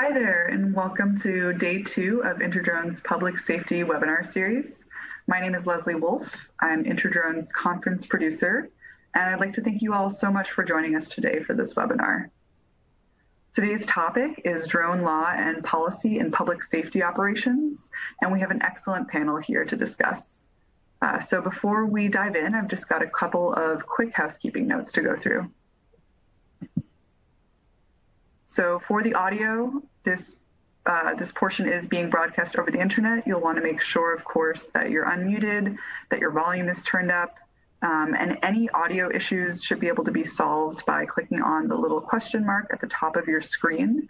Hi there, and welcome to day 2 of InterDrone's Public Safety webinar series. My name is Leslie Wolf. I'm InterDrone's conference producer, and I'd like to thank you all so much for joining us today for this webinar. Today's topic is drone law and policy in public safety operations, and we have an excellent panel here to discuss. So before we dive in, I've just got a couple of quick housekeeping notes to go through. So for the audio, this portion is being broadcast over the internet. You'll want to make sure, of course, that you're unmuted, that your volume is turned up, and any audio issues should be able to be solved by clicking on the little question mark at the top of your screen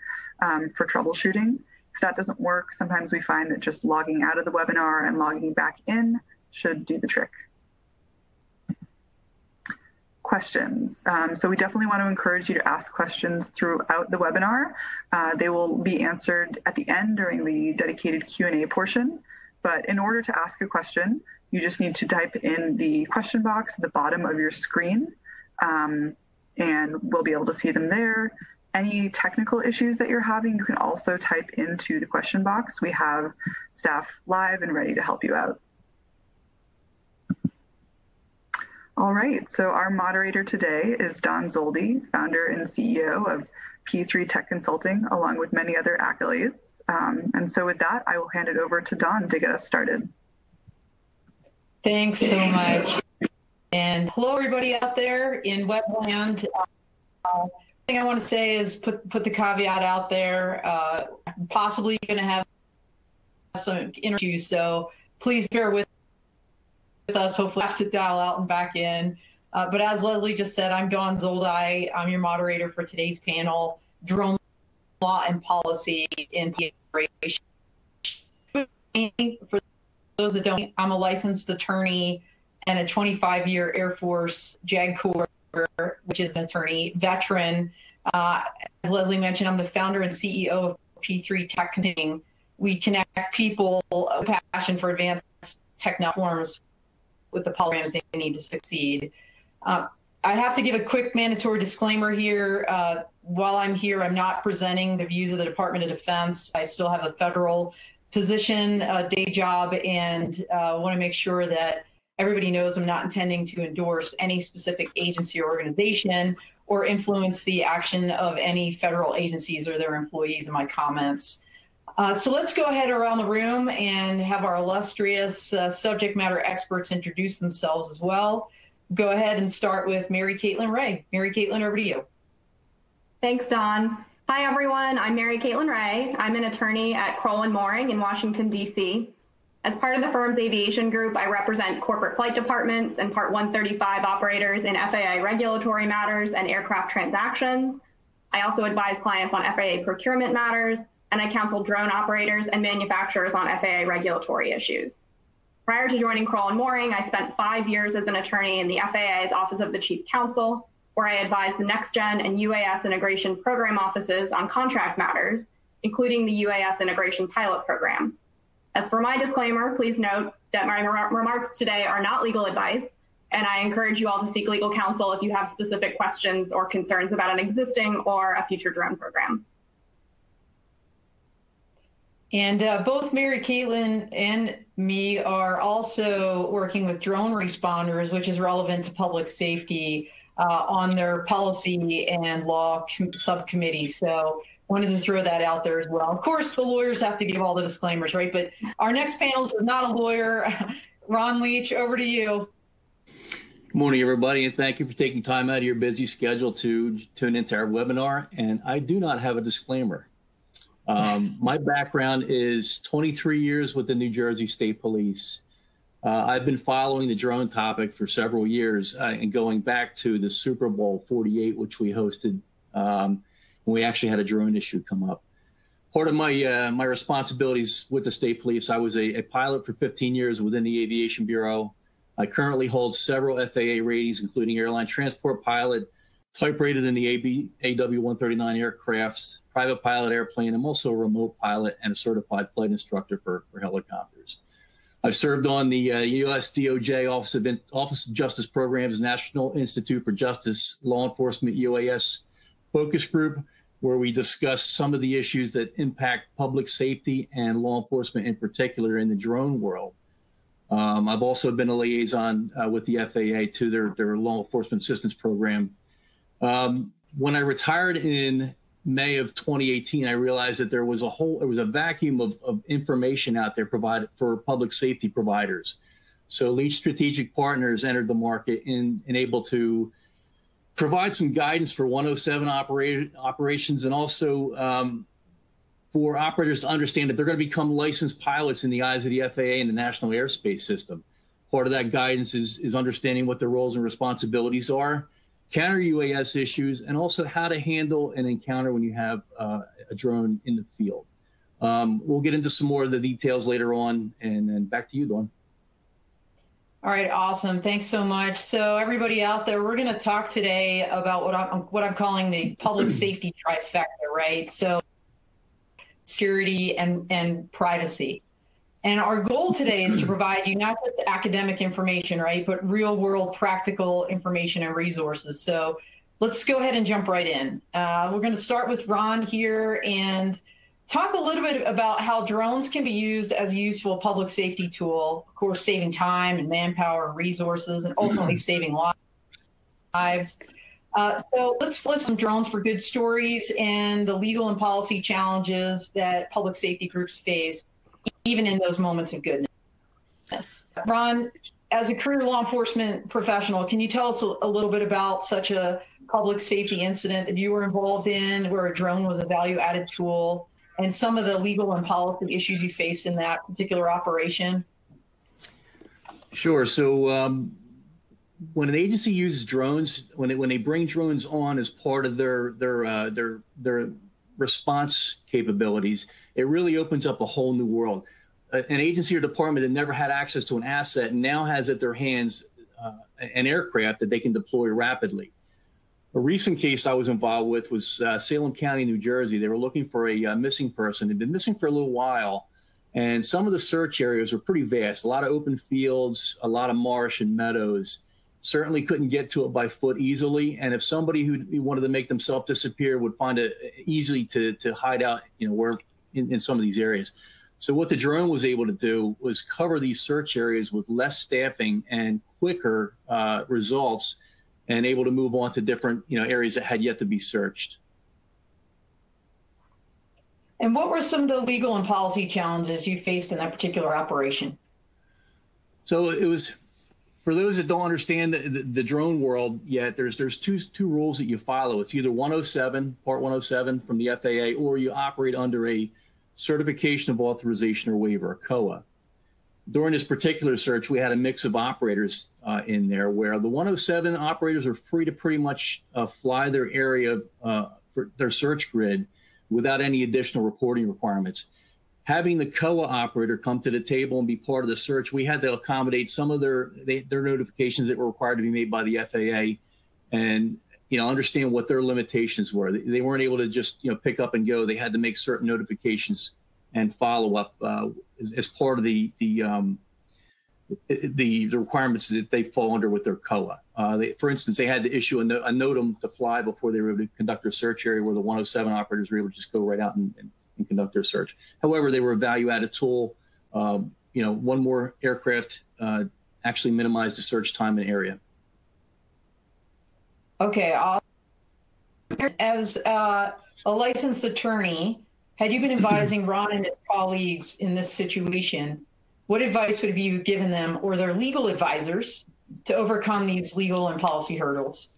for troubleshooting. If that doesn't work, sometimes we find that just logging out of the webinar and logging back in should do the trick. Questions. So we definitely want to encourage you to ask questions throughout the webinar. They will be answered at the end during the dedicated Q&A portion. But in order to ask a question, you just need to type in the question box at the bottom of your screen, and we'll be able to see them there. Any technical issues that you're having, you can also type into the question box. We have staff live and ready to help you out. All right, so our moderator today is Don Zoldi, founder and CEO of P3 Tech Consulting, along with many other accolades. And so with that, I will hand it over to Don to get us started. Thanks so much. And hello, everybody out there in webland. The thing I want to say is put the caveat out there. Possibly going to have some interviews, so please bear with us. Hopefully I have to dial out and back in. But as Leslie just said, I'm Don Zoldi. I'm your moderator for today's panel, Drone Law and Policy in Operation. For those that don't, I'm a licensed attorney and a 25-year Air Force JAG Corps, which is an attorney, veteran. As Leslie mentioned, I'm the founder and CEO of P3 Tech Consulting. We connect people with passion for advanced technology forms with the programs they need to succeed. I have to give a quick mandatory disclaimer here. While I'm here, I'm not presenting the views of the Department of Defense. I still have a federal position, day job, and want to make sure that everybody knows I'm not intending to endorse any specific agency or organization or influence the action of any federal agencies or their employees in my comments. So let's go ahead around the room and have our illustrious subject matter experts introduce themselves as well. Go ahead and start with Mary Caitlin Ray. Mary Caitlin, over to you. Thanks, Don. Hi, everyone. I'm Mary Caitlin Ray. I'm an attorney at Crowell & Moring in Washington, D.C. As part of the firm's aviation group, I represent corporate flight departments and Part 135 operators in FAA regulatory matters and aircraft transactions. I also advise clients on FAA procurement matters, and I counsel drone operators and manufacturers on FAA regulatory issues. Prior to joining Crowell & Moring, I spent 5 years as an attorney in the FAA's Office of the Chief Counsel, where I advised the Next Gen and UAS Integration Program offices on contract matters, including the UAS Integration Pilot Program. As for my disclaimer, please note that my remarks today are not legal advice, and I encourage you all to seek legal counsel if you have specific questions or concerns about an existing or a future drone program. And both Mary Caitlin and me are also working with drone responders, which is relevant to public safety on their policy and law subcommittee. So wanted to throw that out there as well. Of course, the lawyers have to give all the disclaimers, right? But our next panelist is not a lawyer. Ron Leach, over to you. Good morning, everybody, and thank you for taking time out of your busy schedule to tune into our webinar. And I do not have a disclaimer. My background is 23 years with the New Jersey State Police. I've been following the drone topic for several years and going back to the Super Bowl 48, which we hosted when we actually had a drone issue come up. Part of my my responsibilities with the State Police, I was a pilot for 15 years within the Aviation Bureau. I currently hold several FAA ratings, including airline transport pilot, type rated in the AW-139 aircrafts, private pilot airplane. I'm also a remote pilot and a certified flight instructor for helicopters. I've served on the U.S. DOJ Office of Justice Programs National Institute for Justice Law Enforcement UAS Focus Group, where we discuss some of the issues that impact public safety and law enforcement in particular in the drone world. I've also been a liaison with the FAA to their law enforcement assistance program. When I retired in May of 2018, I realized that there was a vacuum of information out there provided for public safety providers. So Leach Strategic Partners entered the market and able to provide some guidance for 107 operations, and also for operators to understand that they're going to become licensed pilots in the eyes of the FAA and the National Airspace System. Part of that guidance is understanding what their roles and responsibilities are, counter UAS issues, and also how to handle an encounter when you have a drone in the field. We'll get into some more of the details later on, and then back to you, Dawn. All right, awesome. Thanks so much. So everybody out there, we're going to talk today about what I'm calling the public safety trifecta, right? So security and privacy. And our goal today is to provide you not just academic information, right, but real world practical information and resources. So let's go ahead and jump right in. We're going to start with Ron here and talk a little bit about how drones can be used as a useful public safety tool, of course, saving time and manpower and resources, and ultimately saving lives. So let's flip some drones for good stories and the legal and policy challenges that public safety groups face, even in those moments of goodness. Ron, as a career law enforcement professional, can you tell us a little bit about such a public safety incident that you were involved in where a drone was a value-added tool, and some of the legal and policy issues you faced in that particular operation? Sure. So when an agency uses drones, when they bring drones on as part of their response capabilities, it really opens up a whole new world. An agency or department that never had access to an asset now has at their hands an aircraft that they can deploy rapidly. A recent case I was involved with was Salem County, New Jersey. They were looking for a missing person. They'd been missing for a little while, and some of the search areas were pretty vast, a lot of open fields, a lot of marsh and meadows. Certainly couldn't get to it by foot easily, and if somebody who wanted to make themselves disappear would find it easily to hide out, where in some of these areas. So what the drone was able to do was cover these search areas with less staffing and quicker results, and able to move on to different areas that had yet to be searched. And what were some of the legal and policy challenges you faced in that particular operation? So it was, for those that don't understand the drone world yet, there's two rules that you follow. It's either 107, Part 107 from the FAA, or you operate under a Certification of Authorization or Waiver, a COA. During this particular search, we had a mix of operators in there where the 107 operators are free to pretty much fly their area for their search grid without any additional reporting requirements. Having the COA operator come to the table and be part of the search, we had to accommodate some of their notifications that were required to be made by the FAA, and understand what their limitations were. They weren't able to just pick up and go. They had to make certain notifications and follow up as part of the requirements that they fall under with their COA. For instance, they had to issue a NOTAM to fly before they were able to conduct their search area, where the 107 operators were able to just go right out and conduct their search. However, they were a value-added tool. One more aircraft actually minimized the search time and area. Okay. As a licensed attorney, had you been advising Ron and his colleagues in this situation, what advice would have you given them or their legal advisors to overcome these legal and policy hurdles?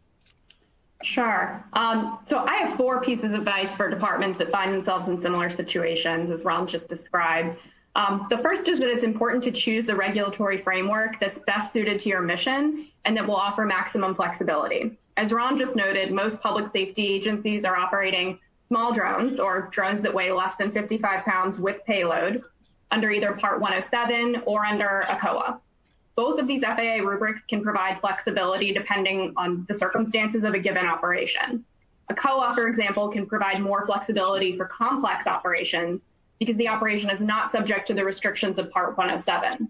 Sure. So I have 4 pieces of advice for departments that find themselves in similar situations, as Ron just described. The first is that it's important to choose the regulatory framework that's best suited to your mission and that will offer maximum flexibility. As Ron just noted, most public safety agencies are operating small drones, or drones that weigh less than 55 pounds with payload, under either Part 107 or under a COA. Both of these FAA rubrics can provide flexibility depending on the circumstances of a given operation. A COA, for example, can provide more flexibility for complex operations because the operation is not subject to the restrictions of Part 107.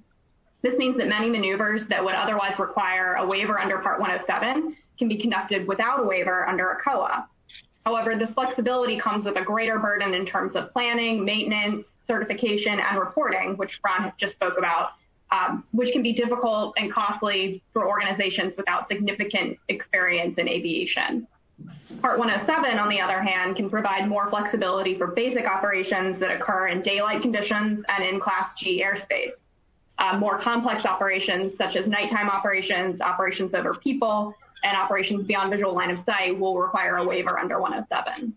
This means that many maneuvers that would otherwise require a waiver under Part 107 can be conducted without a waiver under a COA. However, this flexibility comes with a greater burden in terms of planning, maintenance, certification, and reporting, which Ron just spoke about, which can be difficult and costly for organizations without significant experience in aviation. Part 107, on the other hand, can provide more flexibility for basic operations that occur in daylight conditions and in Class G airspace. More complex operations, such as nighttime operations, operations over people, and operations beyond visual line of sight, will require a waiver under 107.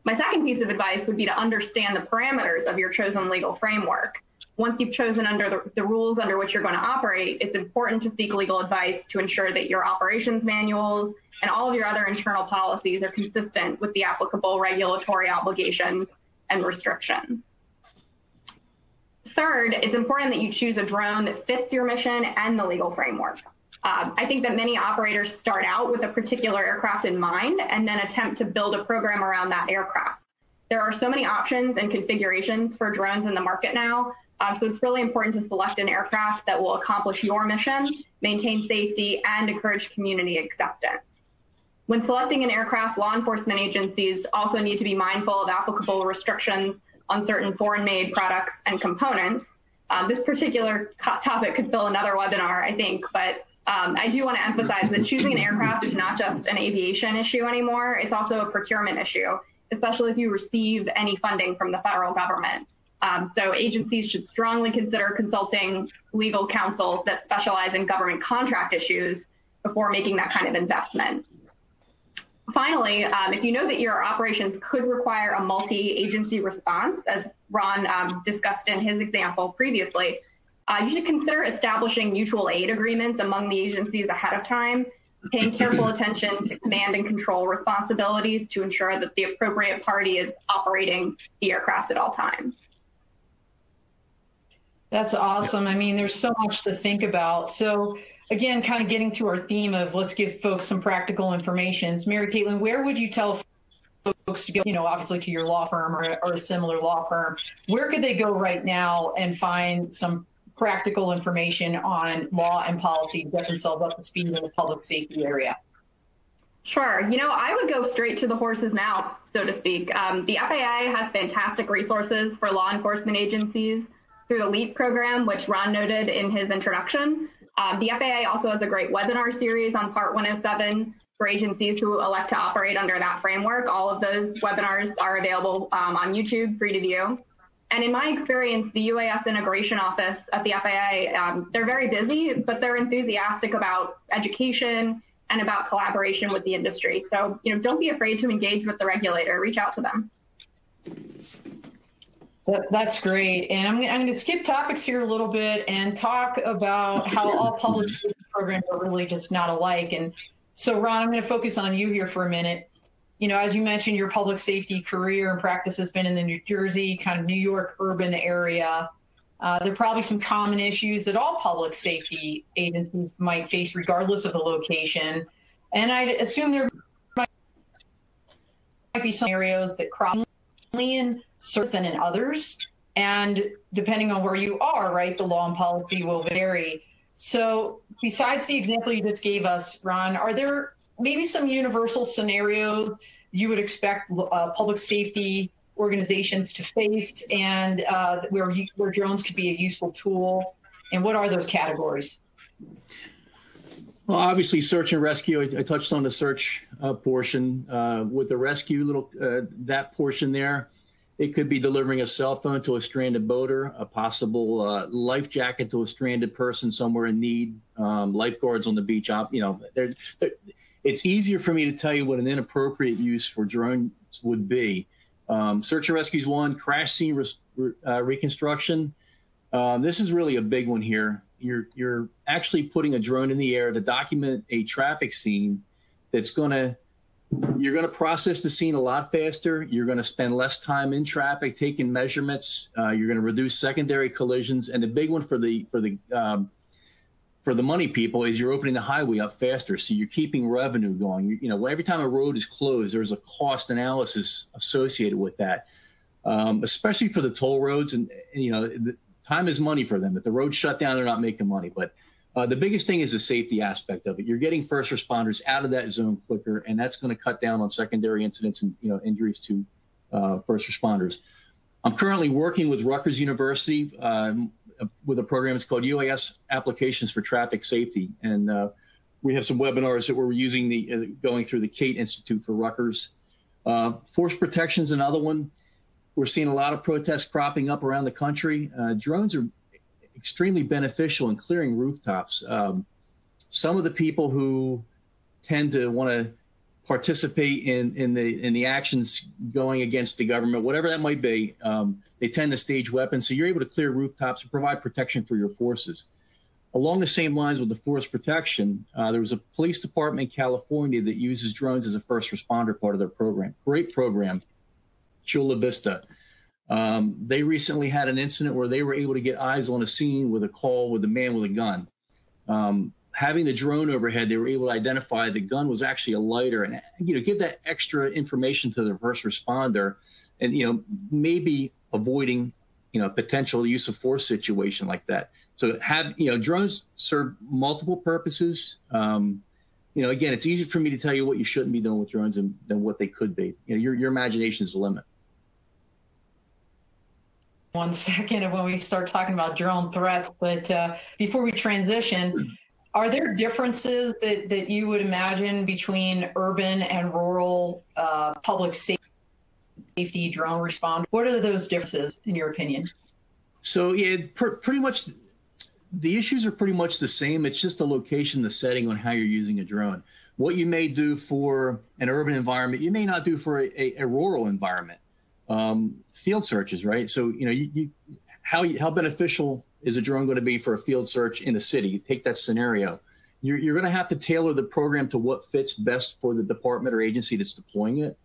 My second piece of advice would be to understand the parameters of your chosen legal framework. Once you've chosen under the rules under which you're going to operate, it's important to seek legal advice to ensure that your operations manuals and all of your other internal policies are consistent with the applicable regulatory obligations and restrictions. Third, it's important that you choose a drone that fits your mission and the legal framework. I think that many operators start out with a particular aircraft in mind and then attempt to build a program around that aircraft. There are so many options and configurations for drones in the market now, so it's really important to select an aircraft that will accomplish your mission, maintain safety, and encourage community acceptance. When selecting an aircraft, law enforcement agencies also need to be mindful of applicable restrictions on certain foreign-made products and components. This particular topic could fill another webinar, I think, but I do want to emphasize that choosing an aircraft is not just an aviation issue anymore, it's also a procurement issue, especially if you receive any funding from the federal government. So agencies should strongly consider consulting legal counsel that specialize in government contract issues before making that kind of investment. Finally, if you know that your operations could require a multi-agency response, as Ron discussed in his example previously, you should consider establishing mutual aid agreements among the agencies ahead of time, paying careful attention to command and control responsibilities to ensure that the appropriate party is operating the aircraft at all times. That's awesome. I mean, there's so much to think about. So again, kind of getting to our theme of let's give folks some practical information. Mary Caitlin, where would you tell folks to go, you know, obviously to your law firm or a similar law firm, where could they go right now and find some practical information on law and policy to get themselves up to speed in the public safety area? Sure. You know, I would go straight to the horse's mouth, so to speak. The FAA has fantastic resources for law enforcement agencies through the Leach program, which Ron noted in his introduction. The FAA also has a great webinar series on Part 107 for agencies who elect to operate under that framework. All of those webinars are available on YouTube, free to view. And in my experience, the UAS Integration Office at the FAA, they're very busy, but they're enthusiastic about education and about collaboration with the industry. So, you know, don't be afraid to engage with the regulator. Reach out to them. That's great. And I'm going to skip topics here a little bit and talk about how all public safety programs are really just not alike. And so, Ron, I'm going to focus on you here for a minute. You know, as you mentioned, your public safety career and practice has been in the New Jersey, kind of New York urban area. There are probably some common issues that all public safety agencies might face regardless of the location. And I'd assume there might be some areas that cross in certain and in others. And depending on where you are, right, the law and policy will vary. So besides the example you just gave us, Ron, are there maybe some universal scenarios you would expect public safety organizations to face and where drones could be a useful tool? And what are those categories? Well, obviously, search and rescue. I touched on the search portion. With the rescue, that portion there, it could be delivering a cell phone to a stranded boater, a possible life jacket to a stranded person somewhere in need, lifeguards on the beach. You know, it's easier for me to tell you what an inappropriate use for drones would be. Search and rescue is one. Crash scene reconstruction. This is really a big one here. You're actually putting a drone in the air to document a traffic scene that's you're going to process the scene a lot faster. You're going to spend less time in traffic taking measurements. You're going to reduce secondary collisions. And the big one for the money people is you're opening the highway up faster. So you're keeping revenue going. You know, every time a road is closed, there's a cost analysis associated with that, especially for the toll roads. And you know, time is money for them. If the road's shut down, they're not making money. But The biggest thing is the safety aspect of it. You're getting first responders out of that zone quicker, and that's going to cut down on secondary incidents and injuries to first responders. I'm currently working with Rutgers University with a program. It's called UAS Applications for Traffic Safety, and we have some webinars that we're using going through the Kate Institute for Rutgers. Force protection is another one. We're seeing a lot of protests cropping up around the country. Drones are extremely beneficial in clearing rooftops. Some of the people who tend to want to participate in the actions going against the government, whatever that might be, they tend to stage weapons. So you're able to clear rooftops and provide protection for your forces. Along the same lines with the force protection, there was a police department in California that uses drones as a first responder part of their program. Great program, Chula Vista. They recently had an incident where they were able to get eyes on a scene with a call with a man with a gun. Having the drone overhead, they were able to identify the gun was actually a lighter, and give that extra information to the first responder, and maybe avoiding potential use of force situation like that. So drones serve multiple purposes. Again, it's easy for me to tell you what you shouldn't be doing with drones than what they could be. Your imagination is the limit. 1 second of when we start talking about drone threats, but before we transition, are there differences that you would imagine between urban and rural public safety drone responders? What are those differences in your opinion? So pretty much the issues are pretty much the same. It's just the location, the setting on how you're using a drone. What you may do for an urban environment, you may not do for a rural environment. Field searches, right? So, how beneficial is a drone going to be for a field search in a city? You take that scenario. You're going to have to tailor the program to what fits best for the department or agency that's deploying it.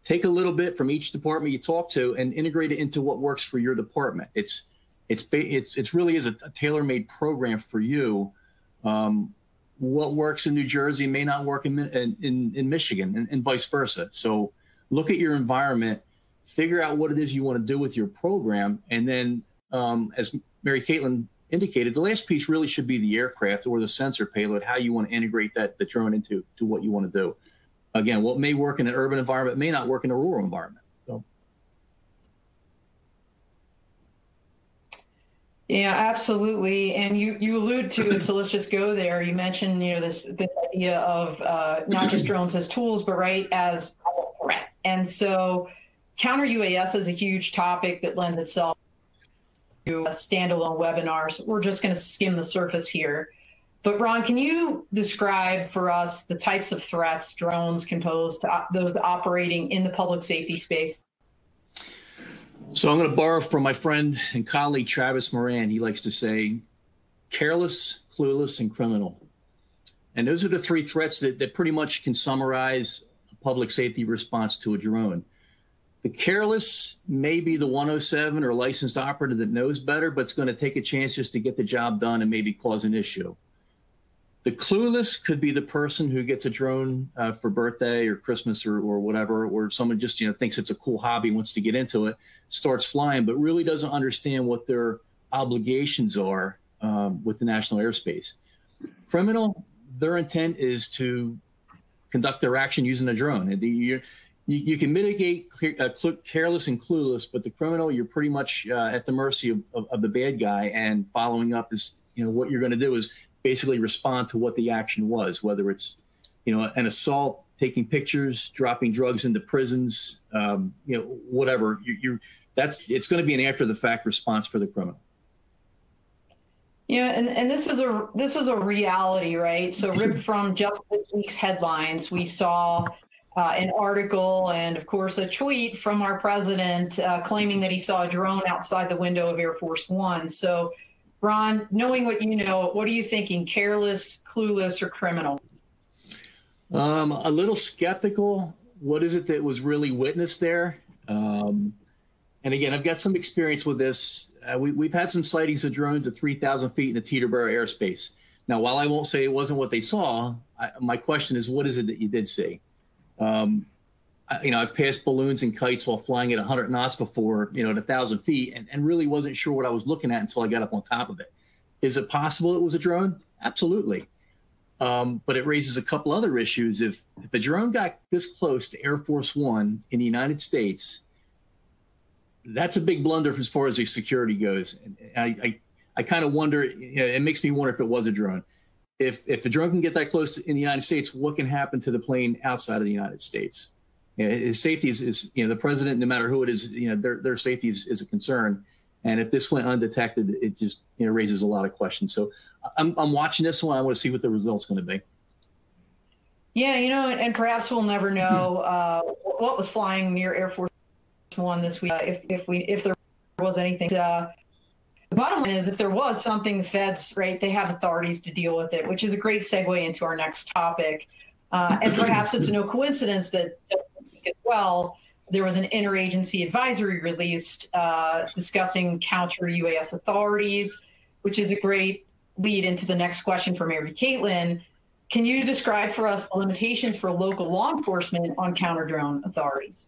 Take a little bit from each department you talk to and integrate it into what works for your department. It's really is a tailor-made program for you. What works in New Jersey may not work in Michigan, and vice versa. So look at your environment, figure out what it is you want to do with your program, and then, as Mary Caitlin indicated, the last piece really should be the aircraft or the sensor payload, how you want to integrate the drone into what you want to do. Again, what may work in an urban environment may not work in a rural environment. So. Yeah, absolutely. And you allude to it, so let's just go there. You mentioned, this idea of not just drones as tools, but as a threat. And so counter UAS is a huge topic that lends itself to standalone webinars. We're just going to skim the surface here. But Ron, can you describe for us the types of threats drones can pose to those operating in the public safety space? So I'm going to borrow from my friend and colleague, Travis Moran. He likes to say, careless, clueless, and criminal. And those are the three threats that pretty much can summarize a public safety response to a drone. The careless may be the 107 or licensed operative that knows better, but it's going to take a chance just to get the job done and maybe cause an issue. The clueless could be the person who gets a drone for birthday or Christmas or whatever, or someone just thinks it's a cool hobby, wants to get into it, starts flying, but really doesn't understand what their obligations are with the national airspace. Criminal, their intent is to conduct their action using a drone. You can mitigate careless and clueless, but the criminal, you're pretty much at the mercy of the bad guy, and following up is, what you're going to do is basically respond to what the action was, whether it's, an assault, taking pictures, dropping drugs into prisons, whatever. It's going to be an after the fact response for the criminal. Yeah, and this is a reality, right? So ripped from just this week's headlines, we saw an article and, of course, a tweet from our president claiming that he saw a drone outside the window of Air Force One. So, Ron, knowing what you know, what are you thinking? Careless, clueless, or criminal? A little skeptical. What is it that was really witnessed there? And again, I've got some experience with this. We've had some sightings of drones at 3,000 feet in the Teterboro airspace. Now, while I won't say it wasn't what they saw, my question is, what is it that you did see? I've passed balloons and kites while flying at 100 knots before, at 1,000 feet, and really wasn't sure what I was looking at until I got up on top of it. Is it possible it was a drone? Absolutely. But it raises a couple other issues. If a drone got this close to Air Force One in the United States, that's a big blunder as far as the security goes. And I kind of wonder, it makes me wonder if it was a drone. If a drone can get that close in the United States, what can happen to the plane outside of the United States? His safety is the president, no matter who it is, their safety is a concern. And if this went undetected, it just raises a lot of questions. So I'm watching this one. I want to see what the result's going to be. Yeah, and perhaps we'll never know what was flying near Air Force One this week if there was anything. The bottom line is, if there was something, the feds, right, they have authorities to deal with it, which is a great segue into our next topic. And perhaps it's no coincidence that as well, there was an interagency advisory released discussing counter-UAS authorities, which is a great lead into the next question for Mary Caitlin. Can you describe for us the limitations for local law enforcement on counter-drone authorities?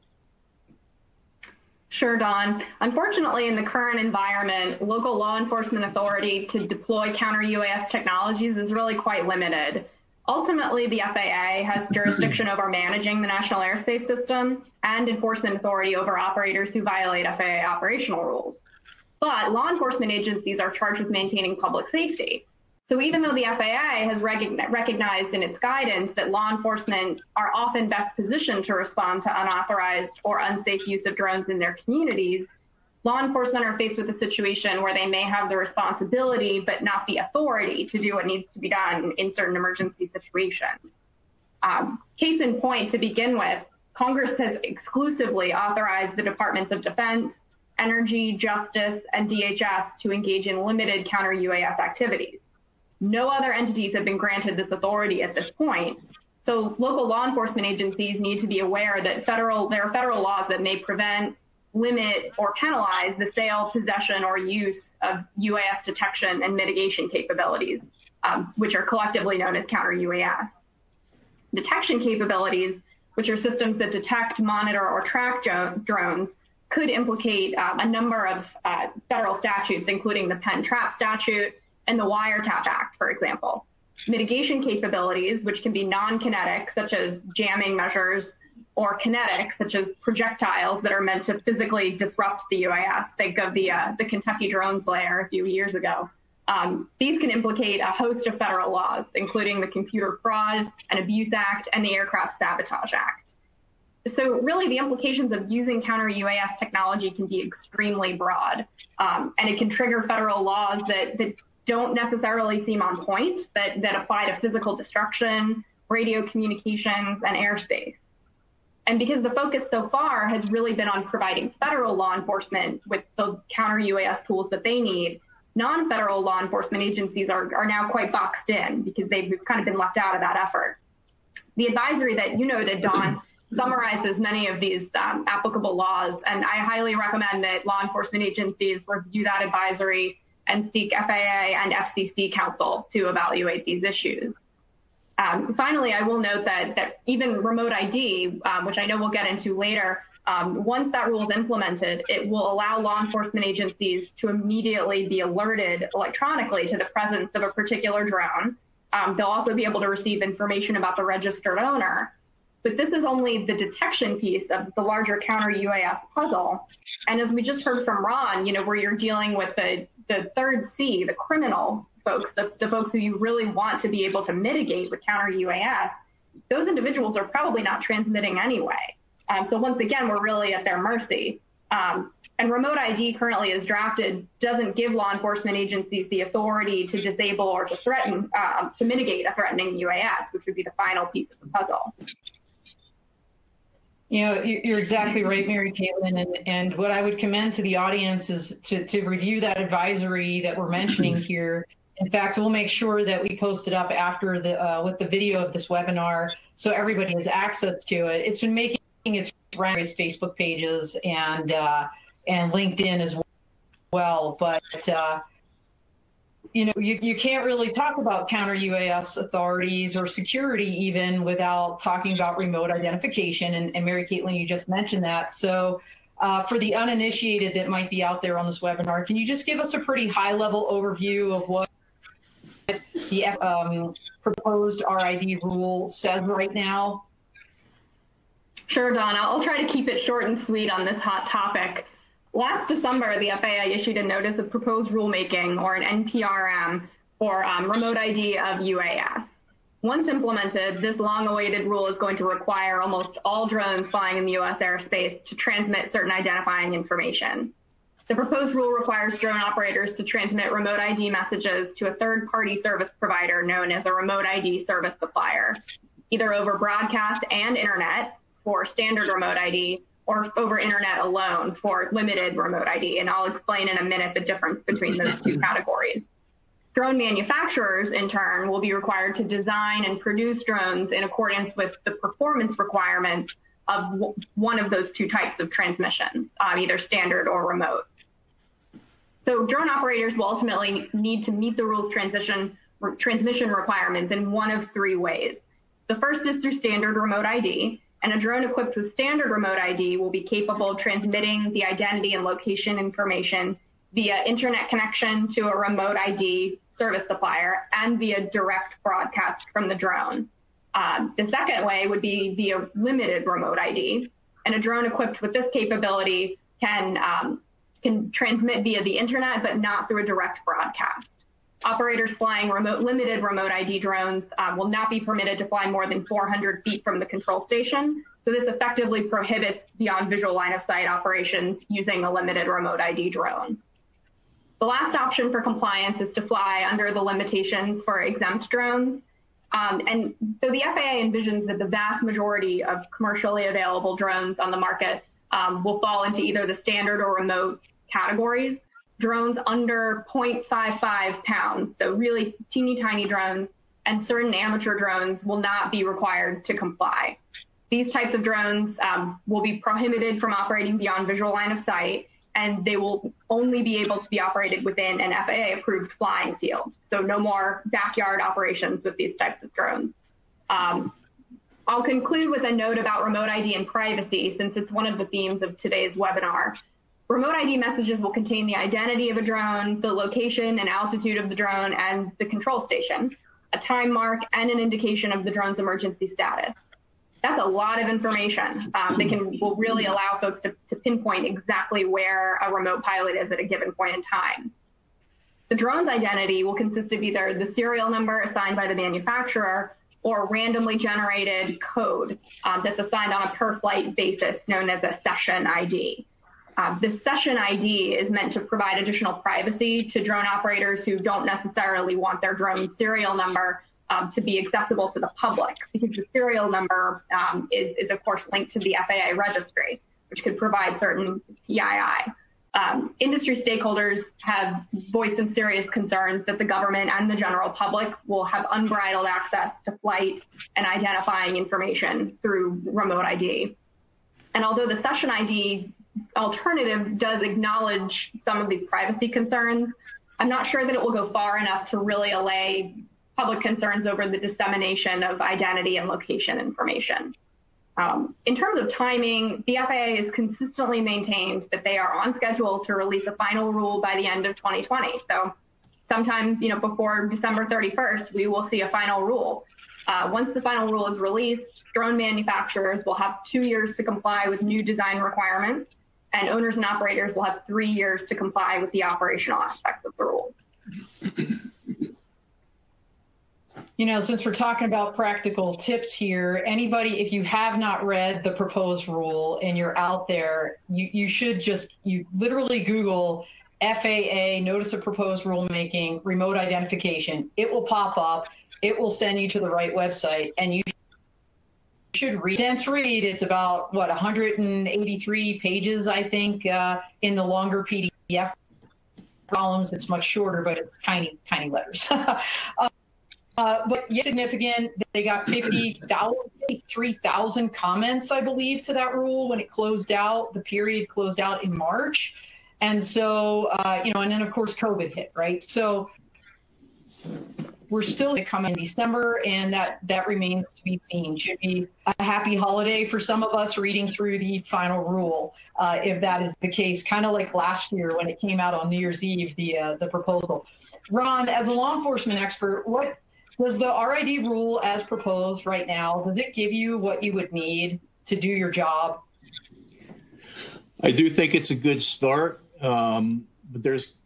Sure, Dawn. Unfortunately, in the current environment, local law enforcement authority to deploy counter-UAS technologies is really quite limited. Ultimately, the FAA has jurisdiction over managing the national airspace system and enforcement authority over operators who violate FAA operational rules. But law enforcement agencies are charged with maintaining public safety. So even though the FAA has recognized in its guidance that law enforcement are often best positioned to respond to unauthorized or unsafe use of drones in their communities, law enforcement are faced with a situation where they may have the responsibility but not the authority to do what needs to be done in certain emergency situations. Case in point, to begin with, Congress has exclusively authorized the Departments of Defense, Energy, Justice, and DHS to engage in limited counter-UAS activities. No other entities have been granted this authority at this point. So local law enforcement agencies need to be aware that there are federal laws that may prevent, limit, or penalize the sale, possession, or use of UAS detection and mitigation capabilities, which are collectively known as counter-UAS. Detection capabilities, which are systems that detect, monitor, or track drones, could implicate a number of federal statutes, including the Pen Trap Statute and the Wiretap Act, for example. Mitigation capabilities, which can be non-kinetic, such as jamming measures, or kinetic, such as projectiles that are meant to physically disrupt the UAS. Think of the Kentucky drones layer a few years ago. These can implicate a host of federal laws, including the Computer Fraud and Abuse Act and the Aircraft Sabotage Act. So really, the implications of using counter-UAS technology can be extremely broad, and it can trigger federal laws that don't necessarily seem on point, that apply to physical destruction, radio communications, and airspace. And because the focus so far has really been on providing federal law enforcement with the counter-UAS tools that they need, non-federal law enforcement agencies are now quite boxed in because they've kind of been left out of that effort. The advisory that you noted, Dawn, summarizes many of these applicable laws, and I highly recommend that law enforcement agencies review that advisory and seek FAA and FCC counsel to evaluate these issues. Finally, I will note that even remote ID, which I know we'll get into later, once that rule is implemented, it will allow law enforcement agencies to immediately be alerted electronically to the presence of a particular drone. They'll also be able to receive information about the registered owner. But this is only the detection piece of the larger counter-UAS puzzle. And as we just heard from Ron, where you're dealing with the third C, the criminal folks, the folks who you really want to be able to mitigate with counter-UAS, those individuals are probably not transmitting anyway. So once again, we're really at their mercy. And remote ID currently as drafted doesn't give law enforcement agencies the authority to disable or to threaten, to mitigate a threatening UAS, which would be the final piece of the puzzle. You're exactly right, Mary Caitlin. And what I would commend to the audience is to review that advisory that we're mentioning here. In fact, we'll make sure that we post it up after with the video of this webinar so everybody has access to it. It's been making its rounds, Facebook pages and LinkedIn as well. But you can't really talk about counter-UAS authorities or security even without talking about remote identification. And Mary Caitlin, you just mentioned that. So for the uninitiated that might be out there on this webinar, can you just give us a pretty high-level overview of what the proposed RID rule says right now? Sure, Don. I'll try to keep it short and sweet on this hot topic. Last December, the FAA issued a notice of proposed rulemaking, or an NPRM, for remote ID of UAS. Once implemented, this long-awaited rule is going to require almost all drones flying in the U.S. airspace to transmit certain identifying information. The proposed rule requires drone operators to transmit remote ID messages to a third-party service provider known as a remote ID service supplier, either over broadcast and internet for standard remote ID, or over internet alone for limited remote ID. And I'll explain in a minute the difference between those two categories. Drone manufacturers, in turn, will be required to design and produce drones in accordance with the performance requirements of one of those two types of transmissions, either standard or remote. So drone operators will ultimately need to meet the rule's transmission requirements in one of three ways. The first is through standard remote ID, and a drone equipped with standard remote ID will be capable of transmitting the identity and location information via internet connection to a remote ID service supplier and via direct broadcast from the drone. The second way would be via limited remote ID, and a drone equipped with this capability can transmit via the internet, but not through a direct broadcast. Operators flying limited remote ID drones will not be permitted to fly more than 400 feet from the control station. So this effectively prohibits beyond visual line of sight operations using a limited remote ID drone. The last option for compliance is to fly under the limitations for exempt drones. And so the FAA envisions that the vast majority of commercially available drones on the market will fall into either the standard or remote categories. Drones under 0.55 pounds, so really teeny tiny drones, and certain amateur drones will not be required to comply. These types of drones will be prohibited from operating beyond visual line of sight, and they will only be able to be operated within an FAA-approved flying field. So no more backyard operations with these types of drones. I'll conclude with a note about remote ID and privacy, since it's one of the themes of today's webinar. Remote ID messages will contain the identity of a drone, the location and altitude of the drone, and the control station, a time mark, and an indication of the drone's emergency status. That's a lot of information that will really allow folks to pinpoint exactly where a remote pilot is at a given point in time. The drone's identity will consist of either the serial number assigned by the manufacturer or randomly generated code that's assigned on a per-flight basis known as a session ID. This session ID is meant to provide additional privacy to drone operators who don't necessarily want their drone serial number to be accessible to the public, because the serial number is of course linked to the FAA registry, which could provide certain PII. Industry stakeholders have voiced some serious concerns that the government and the general public will have unbridled access to flight and identifying information through remote ID. And although the session ID alternative does acknowledge some of the privacy concerns, I'm not sure that it will go far enough to really allay public concerns over the dissemination of identity and location information. In terms of timing, the FAA has consistently maintained that they are on schedule to release a final rule by the end of 2020. So sometime before December 31st, we will see a final rule. Once the final rule is released, drone manufacturers will have 2 years to comply with new design requirements, and owners and operators will have 3 years to comply with the operational aspects of the rule. Since we're talking about practical tips here, anybody, if you have not read the proposed rule and you're out there, you should you literally Google FAA Notice of Proposed Rulemaking Remote Identification. It will pop up. It will send you to the right website, and you should read. Dense read. It's about 183 pages, I think, in the longer PDF columns. It's much shorter, but it's tiny letters. But yeah, significant. They got 53,000 comments, I believe, to that rule when it closed out. The period closed out in March. And so, and then, of course, COVID hit, right? So we're still going to come in December, and that remains to be seen. Should be a happy holiday for some of us reading through the final rule, if that is the case, kind of like last year when it came out on New Year's Eve, the proposal. Ron, as a law enforcement expert, what does the RID rule as proposed right now, does it give you what you would need to do your job? I do think it's a good start, but there's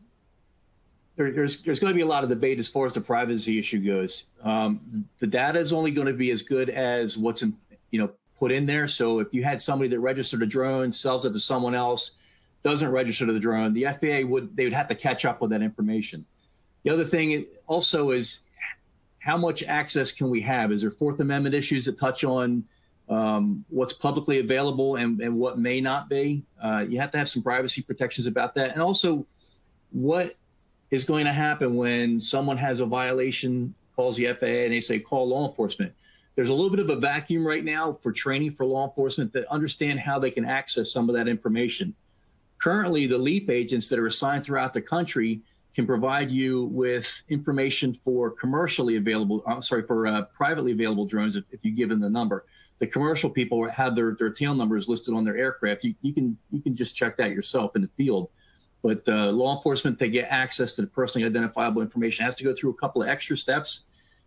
going to be a lot of debate as far as the privacy issue goes. The data is only going to be as good as what's put in there. So if you had somebody that registered a drone, sells it to someone else, doesn't register to the drone, the FAA would have to catch up with that information. The other thing also is how much access can we have? Is there Fourth Amendment issues that touch on what's publicly available and what may not be? You have to have some privacy protections about that. And also, what is going to happen when someone has a violation, calls the FAA, and they say, call law enforcement? There's a little bit of a vacuum right now for training for law enforcement to understand how they can access some of that information. Currently, the LEAP agents that are assigned throughout the country can provide you with information for privately available drones if you give them the number. The commercial people have their tail numbers listed on their aircraft. You can just check that yourself in the field. But law enforcement, to get access to the personally identifiable information, has to go through a couple of extra steps.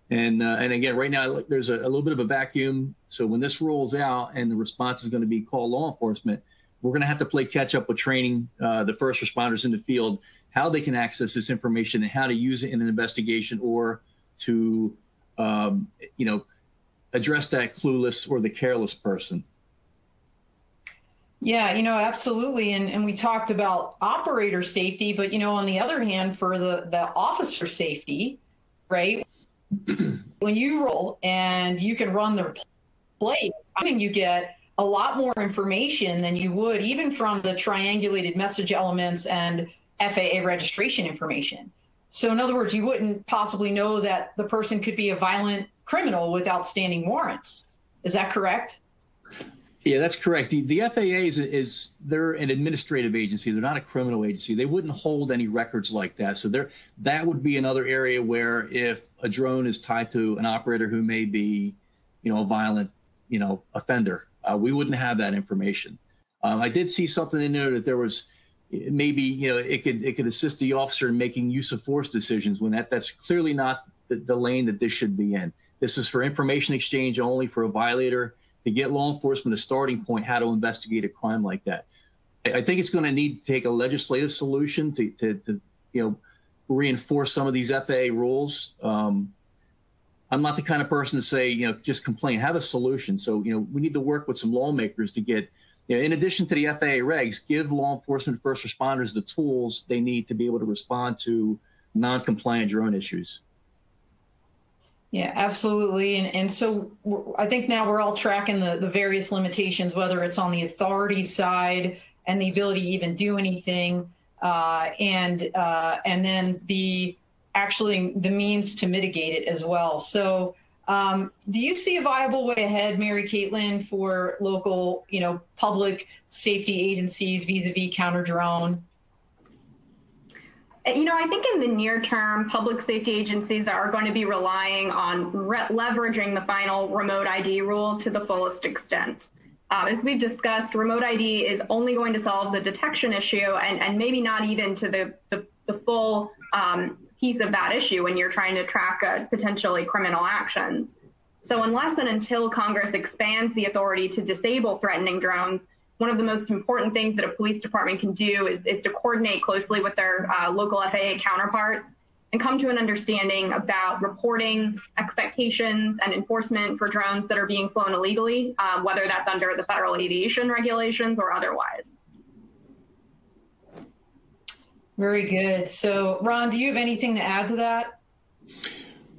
And again, right now, there's a little bit of a vacuum. So when this rolls out and the response is going to be call law enforcement, we're going to have to play catch up with training the first responders in the field, how they can access this information and how to use it in an investigation, or to, address that clueless or the careless person. Yeah, absolutely. And we talked about operator safety, but, on the other hand, for the officer safety, right? When you roll and you can run their plates, you get a lot more information than you would even from the triangulated message elements and FAA registration information. So in other words, you wouldn't possibly know that the person could be a violent criminal with outstanding warrants. Is that correct? Yeah, that's correct. The FAA they're an administrative agency. They're not a criminal agency. They wouldn't hold any records like that. So that would be another area where if a drone is tied to an operator who may be, a violent, offender, we wouldn't have that information. I did see something in there that there was maybe, it could assist the officer in making use of force decisions when that's clearly not the lane that this should be in. This is for information exchange only for a violator, to get law enforcement a starting point how to investigate a crime like that. I think it's going to need to take a legislative solution to reinforce some of these FAA rules. I'm not the kind of person to say, just complain, have a solution. So, we need to work with some lawmakers to get, in addition to the FAA regs, give law enforcement first responders the tools they need to be able to respond to non-compliant drone issues. Yeah, absolutely. And so I think now we're all tracking the various limitations, whether it's on the authority side and the ability to even do anything, and then the means to mitigate it as well. So do you see a viable way ahead, Mary Caitlin, for local, public safety agencies vis-a-vis counter-drone? I think in the near term, public safety agencies are going to be relying on leveraging the final remote ID rule to the fullest extent. As we've discussed, remote ID is only going to solve the detection issue and maybe not even to the full piece of that issue when you're trying to track potentially criminal actions. So unless and until Congress expands the authority to disable threatening drones, one of the most important things that a police department can do is to coordinate closely with their local FAA counterparts and come to an understanding about reporting expectations and enforcement for drones that are being flown illegally, whether that's under the federal aviation regulations or otherwise. Very good. So, Ron, do you have anything to add to that?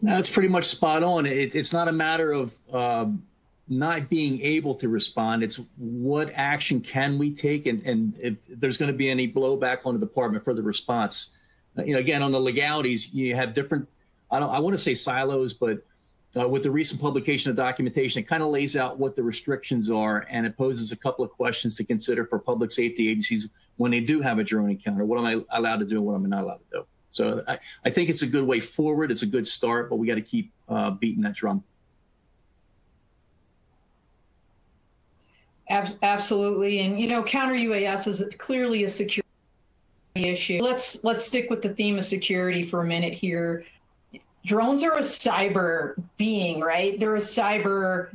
That's pretty much spot on. It's not a matter of not being able to respond. It's what action can we take, and if there's going to be any blowback on the department for the response. Again, on the legalities, you have different, I want to say silos, but with the recent publication of documentation, it kind of lays out what the restrictions are, and it poses a couple of questions to consider for public safety agencies when they do have a drone encounter. What am I allowed to do and what am I not allowed to do? So I think it's a good way forward. It's a good start, but we got to keep beating that drum. Absolutely. And, you know, counter UAS is clearly a security issue. Let's stick with the theme of security for a minute here. Drones are a cyber being, right? They're a cyber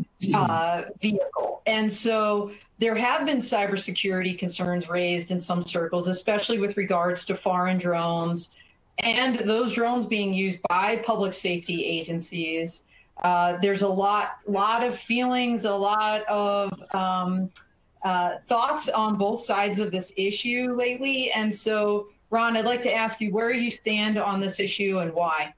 vehicle. And so there have been cybersecurity concerns raised in some circles, especially with regards to foreign drones and those drones being used by public safety agencies. There's a lot of feelings, a lot of thoughts on both sides of this issue lately. And so, Ron, I'd like to ask you where you stand on this issue and why.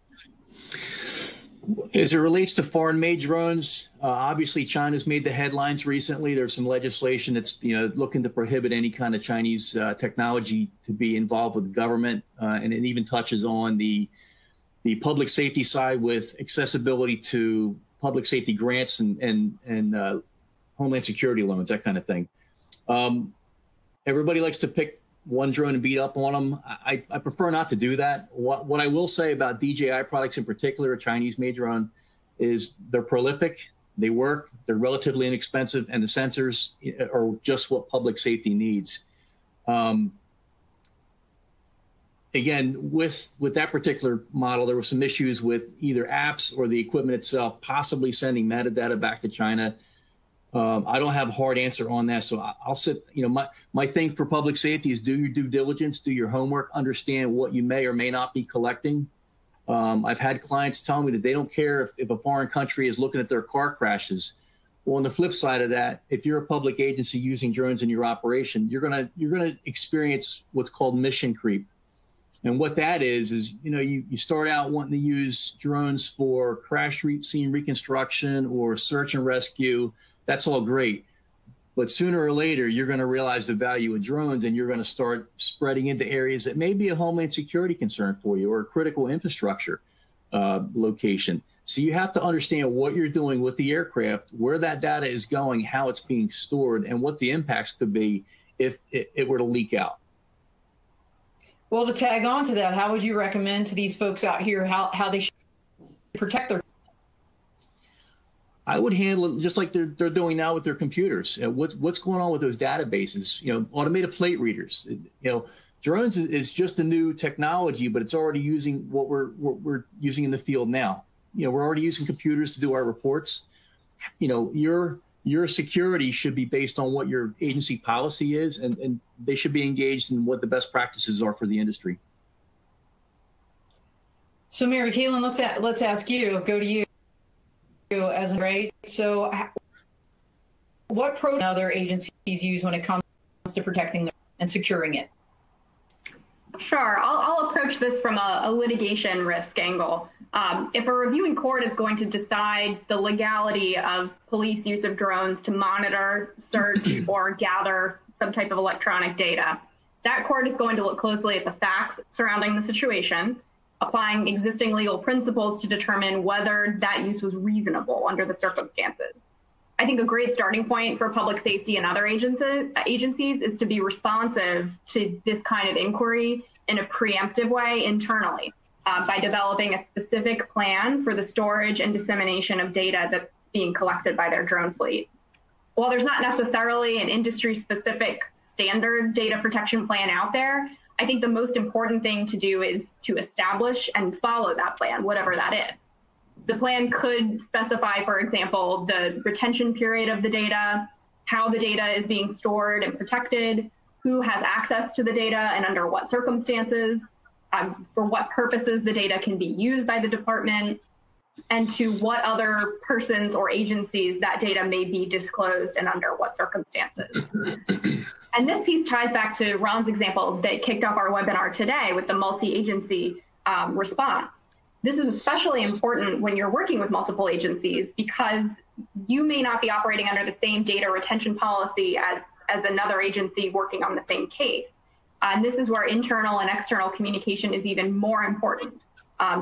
As it relates to foreign-made drones, obviously China's made the headlines recently. There's some legislation that's looking to prohibit any kind of Chinese technology to be involved with government, and it even touches on the public safety side with accessibility to public safety grants and homeland security loans, that kind of thing. Everybody likes to pick one drone and beat up on them. I prefer not to do that. What I will say about DJI products in particular, a Chinese-made drone, is they're prolific, they work, they're relatively inexpensive, and the sensors are just what public safety needs. Again, with that particular model, there were some issues with either apps or the equipment itself, possibly sending metadata back to China. I don't have a hard answer on that, so I'll sit. My thing for public safety is do your due diligence, do your homework, understand what you may or may not be collecting. I've had clients tell me that they don't care if a foreign country is looking at their car crashes. Well, on the flip side of that, if you're a public agency using drones in your operation, you're gonna experience what's called mission creep. And what that is you start out wanting to use drones for crash scene reconstruction or search and rescue. That's all great. But sooner or later, you're going to realize the value of drones, and you're going to start spreading into areas that may be a homeland security concern for you or a critical infrastructure location. So you have to understand what you're doing with the aircraft, where that data is going, how it's being stored, and what the impacts could be if it were to leak out. Well, to tag on to that, how would you recommend to these folks out here how they should protect their? I would handle it just like they're doing now with their computers. What's going on with those databases? Automated plate readers. Drones is just a new technology, but it's already using what we're using in the field now. We're already using computers to do our reports. Your security should be based on what your agency policy is, and they should be engaged in what the best practices are for the industry. So, Mary Caitlin, let's ask you. Go to you. As great. So what protocols other agencies use when it comes to protecting them and securing it? Sure. I'll approach this from a litigation risk angle. If a reviewing court is going to decide the legality of police use of drones to monitor, search, or gather some type of electronic data, that court is going to look closely at the facts surrounding the situation, applying existing legal principles to determine whether that use was reasonable under the circumstances. I think a great starting point for public safety and other agencies is to be responsive to this kind of inquiry in a preemptive way internally by developing a specific plan for the storage and dissemination of data that's being collected by their drone fleet. While there's not necessarily an industry-specific standard data protection plan out there, I think the most important thing to do is to establish and follow that plan, whatever that is. The plan could specify, for example, the retention period of the data, how the data is being stored and protected, who has access to the data and under what circumstances, for what purposes the data can be used by the department, and to what other persons or agencies that data may be disclosed and under what circumstances. And this piece ties back to Ron's example that kicked off our webinar today with the multi-agency response. This is especially important when you're working with multiple agencies because you may not be operating under the same data retention policy as another agency working on the same case. And this is where internal and external communication is even more important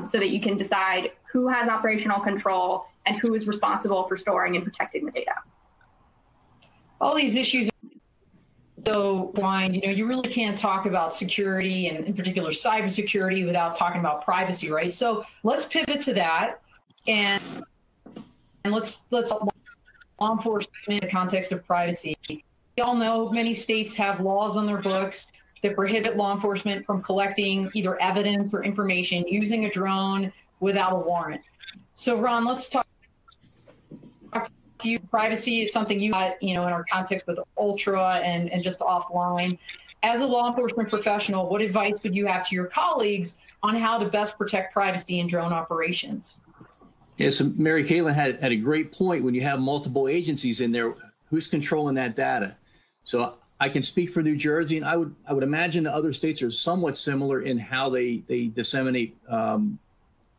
so that you can decide who has operational control and who is responsible for storing and protecting the data. All these issues so blind, you really can't talk about security and in particular cybersecurity without talking about privacy, right? So let's pivot to that, and let's law enforcement in the context of privacy. We all know many states have laws on their books that prohibit law enforcement from collecting either evidence or information using a drone without a warrant. So Ron, let's talk to you. Privacy is something you got, in our context with Ultra and just offline. As a law enforcement professional, what advice would you have to your colleagues on how to best protect privacy in drone operations? Yeah, so Mary Caitlin had a great point. When you have multiple agencies in there, who's controlling that data? So I can speak for New Jersey, and I would imagine the other states are somewhat similar in how they disseminate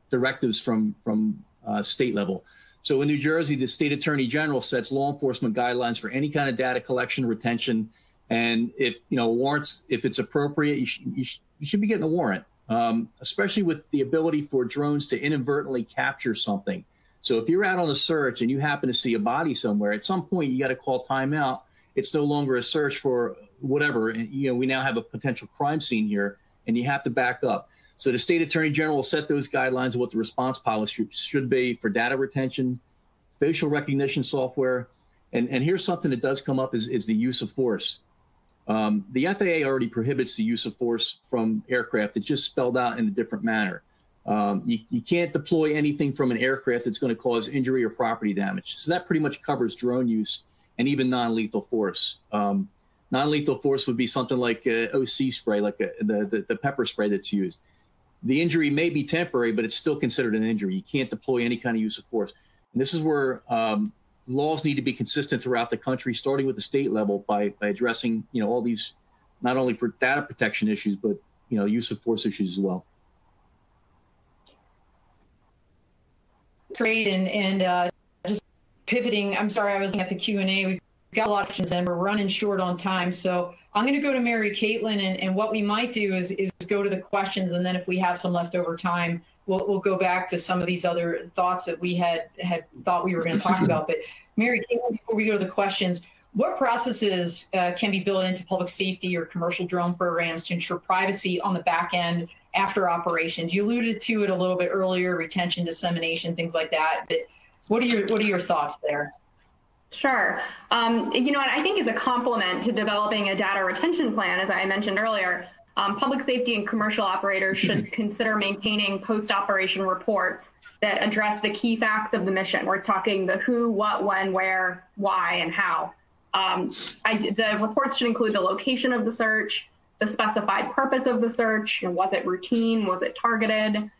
directives from state level. So in New Jersey, the state attorney general sets law enforcement guidelines for any kind of data collection, retention, and if warrants, if it's appropriate, you should be getting a warrant. Especially with the ability for drones to inadvertently capture something. So if you're out on a search and you happen to see a body somewhere, at some point you got to call timeout. It's no longer a search for whatever. We now have a potential crime scene here, and you have to back up. So the state attorney general will set those guidelines of what the response policy should be for data retention, facial recognition software, and here's something that does come up is the use of force. The FAA already prohibits the use of force from aircraft. It's just spelled out in a different manner. You can't deploy anything from an aircraft that's going to cause injury or property damage. So that pretty much covers drone use and even non-lethal force. Non-lethal force would be something like OC spray, like the pepper spray that's used. The injury may be temporary, but it's still considered an injury. You can't deploy any kind of use of force. And this is where laws need to be consistent throughout the country, starting with the state level by addressing, all these, not only for data protection issues, but, use of force issues as well. Great. And just pivoting, I'm sorry, I was looking at the Q&A. We've got a lot of questions and we're running short on time. So I'm going to go to Mary Caitlin, and what we might do is go to the questions. And then if we have some leftover time, we'll go back to some of these other thoughts that we had thought we were going to talk about. But Mary Caitlin, before we go to the questions, what processes can be built into public safety or commercial drone programs to ensure privacy on the back end after operations? You alluded to it a little bit earlier, retention, dissemination, things like that. But what are your thoughts there? Sure. I think as a complement to developing a data retention plan, as I mentioned earlier, public safety and commercial operators should consider maintaining post-operation reports that address the key facts of the mission. We're talking the who, what, when, where, why, and how. The reports should include the location of the search, the specified purpose of the search, was it routine, was it targeted,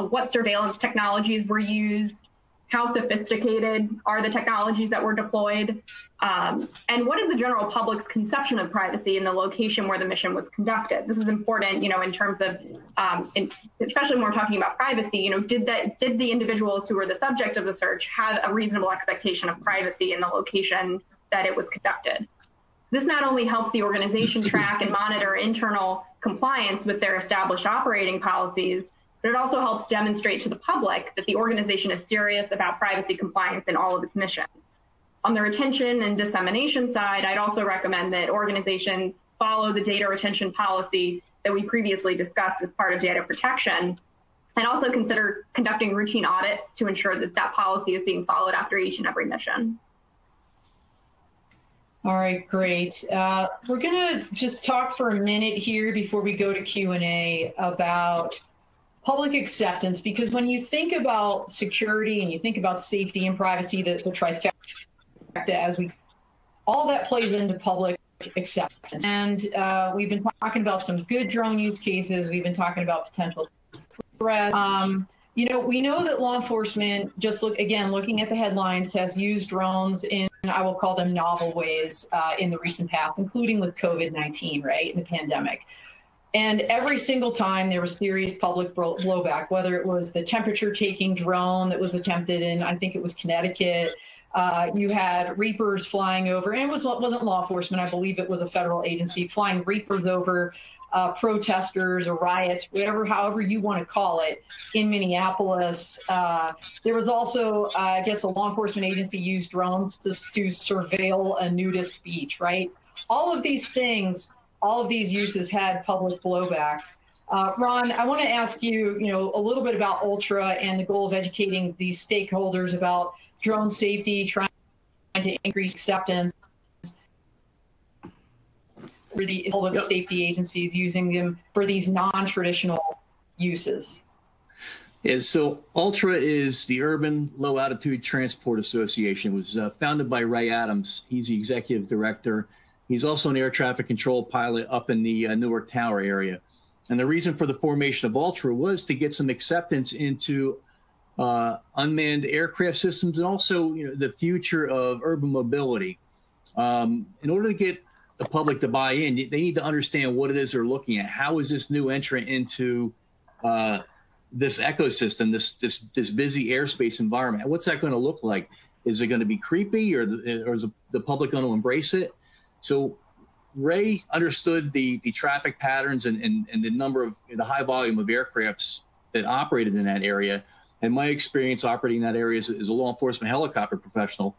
what surveillance technologies were used, how sophisticated are the technologies that were deployed, and what is the general public's conception of privacy in the location where the mission was conducted. This is important, in terms of, especially when we're talking about privacy, did the individuals who were the subject of the search have a reasonable expectation of privacy in the location that it was conducted? This not only helps the organization track and monitor internal compliance with their established operating policies, but it also helps demonstrate to the public that the organization is serious about privacy compliance in all of its missions. On the retention and dissemination side, I'd also recommend that organizations follow the data retention policy that we previously discussed as part of data protection, and also consider conducting routine audits to ensure that that policy is being followed after each and every mission. All right, great. We're going to just talk for a minute here before we go to Q&A about public acceptance, because when you think about security and you think about safety and privacy, the trifecta, all that plays into public acceptance. And we've been talking about some good drone use cases. We've been talking about potential threats. We know that law enforcement, looking at the headlines, has used drones in, I will call them novel ways in the recent past, including with COVID-19, right, in the pandemic. And every single time there was serious public blowback, whether it was the temperature taking drone that was attempted in, I think it was Connecticut. You had Reapers flying over, and it wasn't law enforcement. I believe it was a federal agency flying Reapers over protesters or riots, however you want to call it, in Minneapolis. There was also, I guess, a law enforcement agency used drones to surveil a nudist beach, right? all of these things, all of these uses had public blowback. Ron, I want to ask you, a little bit about Ultra and the goal of educating these stakeholders about drone safety, trying to increase acceptance for the public safety agencies using them for these non-traditional uses. Yeah, so Ultra is the Urban Low Altitude Transport Association. It was founded by Ray Adams. He's the executive director. He's also an air traffic control pilot up in the Newark Tower area. And the reason for the formation of Ultra was to get some acceptance into unmanned aircraft systems and also the future of urban mobility. In order to get the public to buy in, they need to understand what it is they're looking at. How is this new entrant into this ecosystem, this busy airspace environment? What's that going to look like? Is it going to be creepy, or is the public going to embrace it? So Ray understood the traffic patterns and the high volume of aircrafts that operated in that area. And my experience operating in that area as a law enforcement helicopter professional,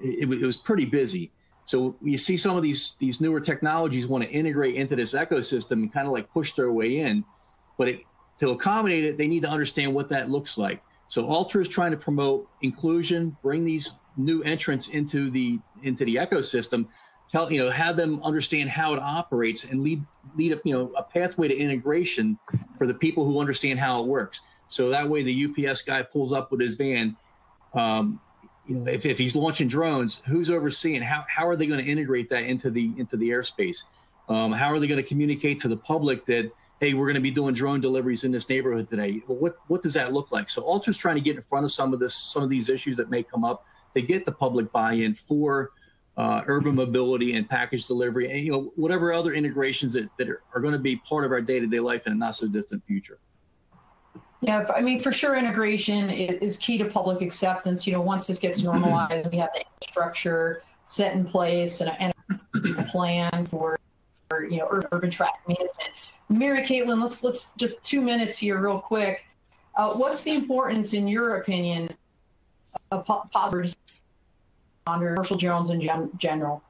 it was pretty busy. So you see some of these newer technologies want to integrate into this ecosystem and kind of like push their way in, but to accommodate it, they need to understand what that looks like. So Ultra is trying to promote inclusion, bring these new entrants into the ecosystem, have them understand how it operates, and lead a pathway to integration for the people who understand how it works. So that way, the UPS guy pulls up with his van. If he's launching drones, who's overseeing? How are they going to integrate that into the airspace? How are they going to communicate to the public that, hey, we're going to be doing drone deliveries in this neighborhood today? Well, what does that look like? So Ultra's trying to get in front of some of these issues that may come up to get the public buy-in for urban mobility and package delivery, and whatever other integrations that are going to be part of our day-to-day life in a not so distant future. Yeah, I mean, for sure, integration is key to public acceptance. Once this gets normalized, we have the infrastructure set in place and a plan for urban traffic management. Mary Caitlin, let's just 2 minutes here, real quick. What's the importance, in your opinion, of positive on commercial drones in general?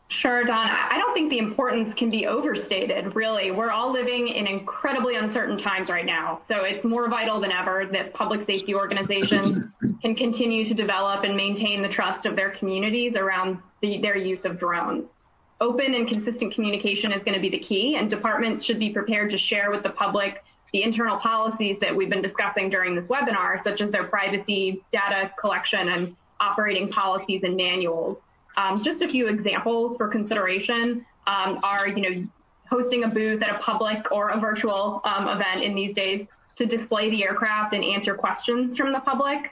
Sure, Don. I don't think the importance can be overstated, really. We're all living in incredibly uncertain times right now. So it's more vital than ever that public safety organizations can continue to develop and maintain the trust of their communities around their use of drones. Open and consistent communication is going to be the key, and departments should be prepared to share with the public the internal policies that we've been discussing during this webinar, such as their privacy, data collection, and operating policies and manuals. Just a few examples for consideration are, hosting a booth at a public or a virtual event in these days to display the aircraft and answer questions from the public,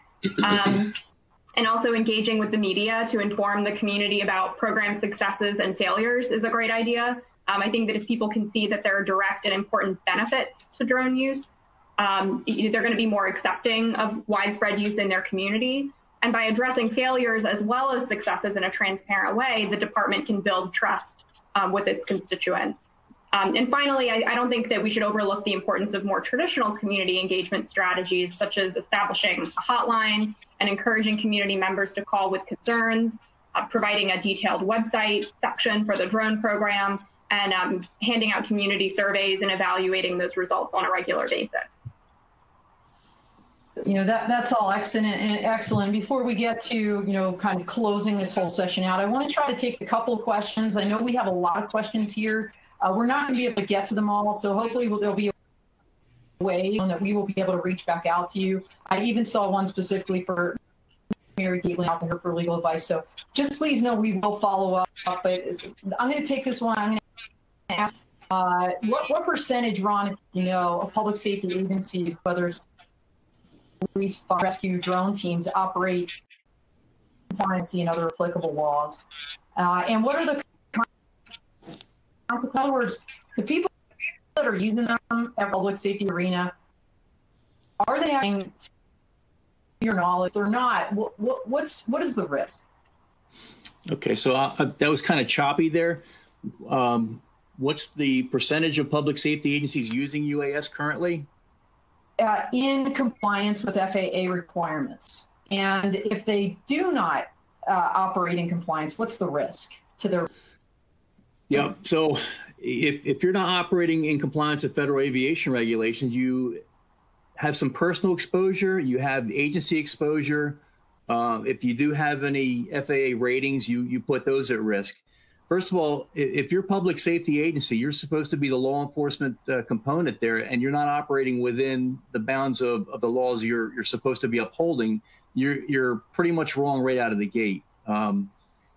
and also engaging with the media to inform the community about program successes and failures is a great idea. I think that if people can see that there are direct and important benefits to drone use, they're going to be more accepting of widespread use in their community. And by addressing failures as well as successes in a transparent way, the department can build trust with its constituents. And finally, I don't think that we should overlook the importance of more traditional community engagement strategies, such as establishing a hotline and encouraging community members to call with concerns, providing a detailed website section for the drone program, and handing out community surveys and evaluating those results on a regular basis. That's all excellent. Before we get to, kind of closing this whole session out, I want to try to take a couple of questions. I know we have a lot of questions here. We're not going to be able to get to them all, so hopefully there'll be a way that we will be able to reach back out to you. I even saw one specifically for Mary Caitlin out there for legal advice. So just please know we will follow up. But I'm going to take this one. I'm going to ask what percentage, Ron, of public safety agencies, whether it's police, fire, rescue, drone teams, operate compliance and other applicable laws? And what are the, in other words, the people that are using them at public safety arena, are they having, to your knowledge, if they're not, what is the risk? Okay, so that was kind of choppy there. What's the percentage of public safety agencies using UAS currently? In compliance with FAA requirements. And if they do not operate in compliance, what's the risk to their Yeah. So if you're not operating in compliance with federal aviation regulations, you have some personal exposure, you have agency exposure. If you do have any FAA ratings, you put those at risk. First of all, if you're a public safety agency, you're supposed to be the law enforcement component there, and you're not operating within the bounds of the laws you're supposed to be upholding, you're pretty much wrong right out of the gate.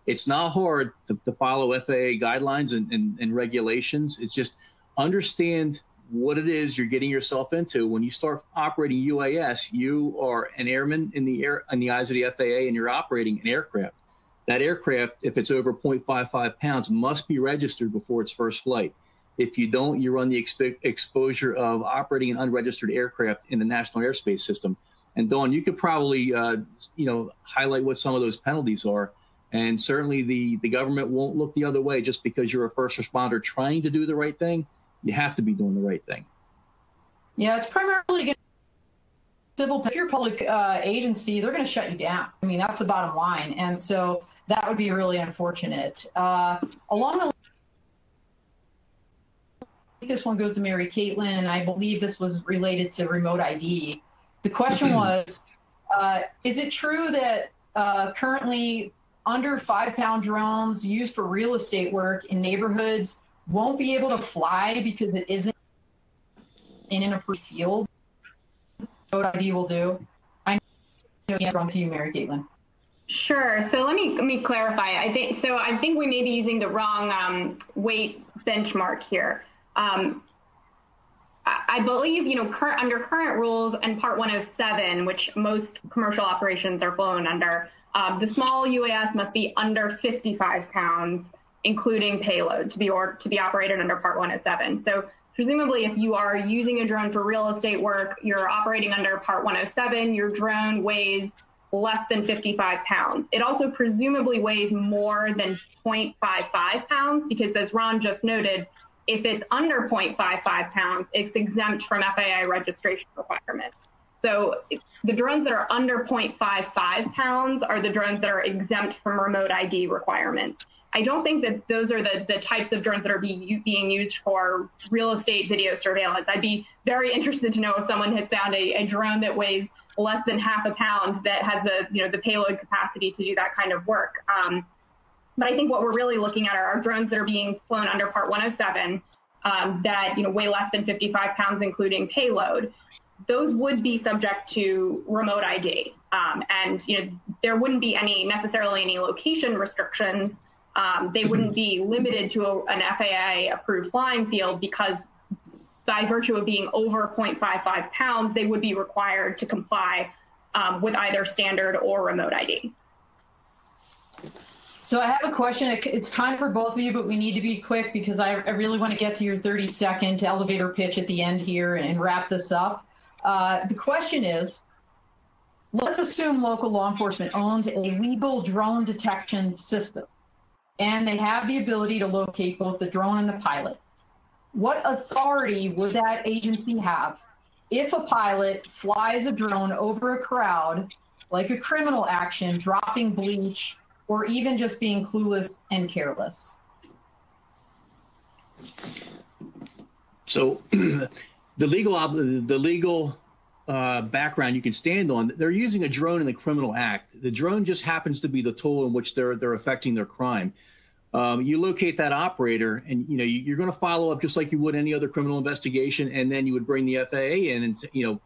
It's not hard to follow FAA guidelines and regulations. It's just understand what it is you're getting yourself into. When you start operating UAS, you are an airman in the eyes of the FAA, and you're operating an aircraft. That aircraft, if it's over 0.55 pounds, must be registered before its first flight. If you don't, you run the exposure of operating an unregistered aircraft in the national airspace system. And Dawn, you could probably, highlight what some of those penalties are. And certainly the government won't look the other way just because you're a first responder trying to do the right thing. You have to be doing the right thing. Yeah, it's primarily civil. If you're a public agency, they're going to shut you down. I mean, that's the bottom line. And so that would be really unfortunate. Along the this one goes to Mary Caitlin, and I believe this was related to remote ID. The question was, is it true that currently under 5-pound drones used for real estate work in neighborhoods won't be able to fly because it isn't in an approved field? Remote ID will do. I know the answer wrong to you, Mary Caitlin. Sure. So let me clarify. I think we may be using the wrong weight benchmark here. I believe, under current rules and Part 107, which most commercial operations are flown under, the small UAS must be under 55 pounds, including payload, to be operated under Part 107. So presumably, if you are using a drone for real estate work, you're operating under Part 107, your drone weighs less than 55 pounds. It also presumably weighs more than 0.55 pounds because, as Ron just noted, if it's under 0.55 pounds, it's exempt from FAA registration requirements. So the drones that are under 0.55 pounds are the drones that are exempt from remote ID requirements. I don't think that those are the types of drones that are being used for real estate video surveillance. I'd be very interested to know if someone has found a drone that weighs less than half a pound that has the payload capacity to do that kind of work. But I think what we're really looking at are drones that are being flown under Part 107 that weigh less than 55 pounds, including payload. Those would be subject to remote ID, and there wouldn't be necessarily any location restrictions. They wouldn't be limited to an FAA-approved flying field because, by virtue of being over 0.55 pounds, they would be required to comply with either standard or remote ID. So I have a question. It's kind of for both of you, but we need to be quick because I really want to get to your 30-second elevator pitch at the end here and wrap this up. The question is, let's assume local law enforcement owns a legal drone detection system, and they have the ability to locate both the drone and the pilot. What authority would that agency have if a pilot flies a drone over a crowd, like a criminal action, dropping bleach, or even just being clueless and careless? So the legal background you can stand on, they're using a drone in the criminal act. The drone just happens to be the tool in which they're affecting their crime. You locate that operator, and you're going to follow up just like you would any other criminal investigation, and then you would bring the FAA in and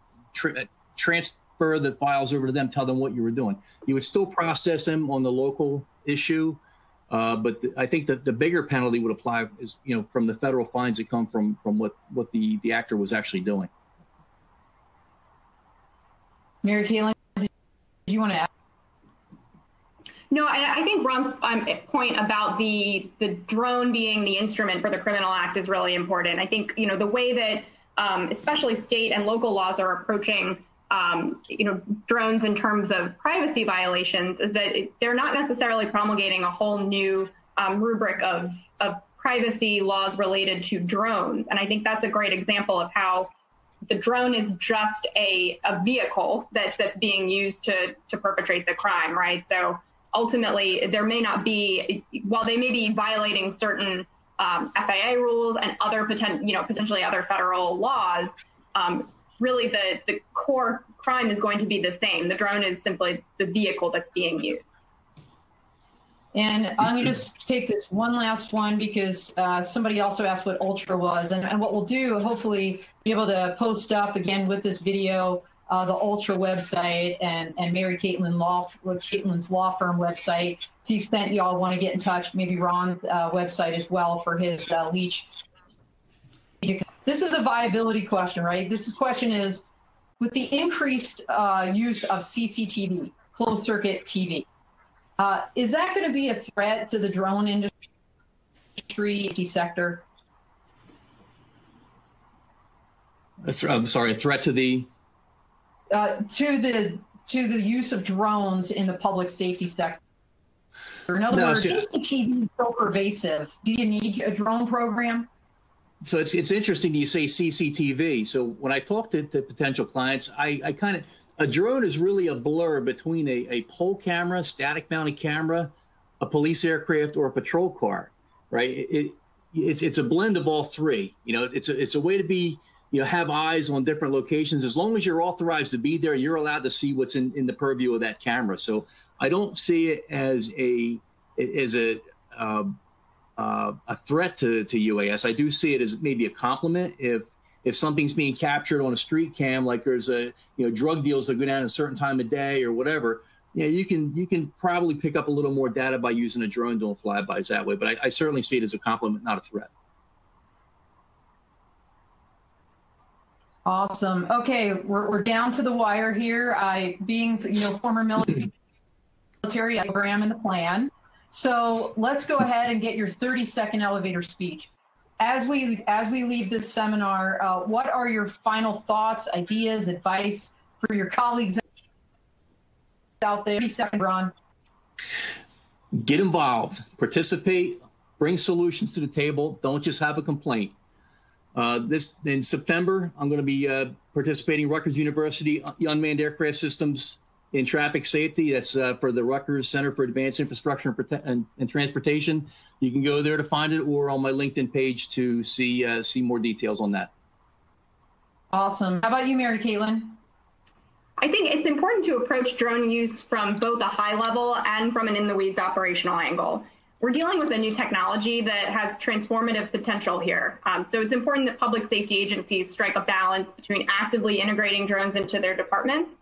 transfer the files over to them, tell them what you were doing. You would still process them on the local issue, but I think that the bigger penalty would apply is from the federal fines that come from what the actor was actually doing. Mary Caitlin, do you want to add? No, I think Ron's point about the drone being the instrument for the criminal act is really important. I think the way that especially state and local laws are approaching drones in terms of privacy violations is that they're not necessarily promulgating a whole new rubric of privacy laws related to drones. And I think that's a great example of how the drone is just a vehicle that's being used to perpetrate the crime, right? So ultimately, there may not be, while they may be violating certain FAA rules and other potentially other federal laws, really the core crime is going to be the same. The drone is simply the vehicle that's being used. And I'm going to just take this one last one because somebody also asked what Ultra was. And what we'll do, hopefully, be able to post up again with this video, the Ultra website and Mary Caitlin's law firm website, to the extent y'all want to get in touch, maybe Ron's website as well for his Leach. This is a viability question, right? This question is, with the increased use of CCTV, closed circuit TV, is that going to be a threat to the drone industry sector? I'm sorry, a threat to the? To the use of drones in the public safety sector. In other words, CCTV is so pervasive. Do you need a drone program? So it's interesting you say CCTV. So when I talk to potential clients, I kind of, a drone is really a blur between a pole camera, static mounted camera, a police aircraft, or a patrol car, right? It's a blend of all three. You know, it's a way to be, you know, have eyes on different locations. As long as you're authorized to be there, you're allowed to see what's in the purview of that camera. So I don't see it as a threat to UAS. I do see it as maybe a complement. If something's being captured on a street cam, like there's drug deals that go down at a certain time of day or whatever, you can probably pick up a little more data by using a drone doing flybys that way. But I certainly see it as a complement, not a threat. Awesome. Okay, we're down to the wire here. Being former military, program in the plan. So let's go ahead and get your 30-second elevator speech. As we leave this seminar, what are your final thoughts, ideas, advice for your colleagues out there? 30 seconds, Ron. Get involved, participate, bring solutions to the table. Don't just have a complaint. This in September, I'm going to be participating Rutgers University Unmanned Aircraft Systems in Traffic Safety. That's for the Rutgers Center for Advanced Infrastructure and Transportation. You can go there to find it, or on my LinkedIn page to see more details on that. Awesome. How about you, Mary Caitlin? I think it's important to approach drone use from both a high level and from an in-the-weeds operational angle. We're dealing with a new technology that has transformative potential here. So it's important that public safety agencies strike a balance between actively integrating drones into their departments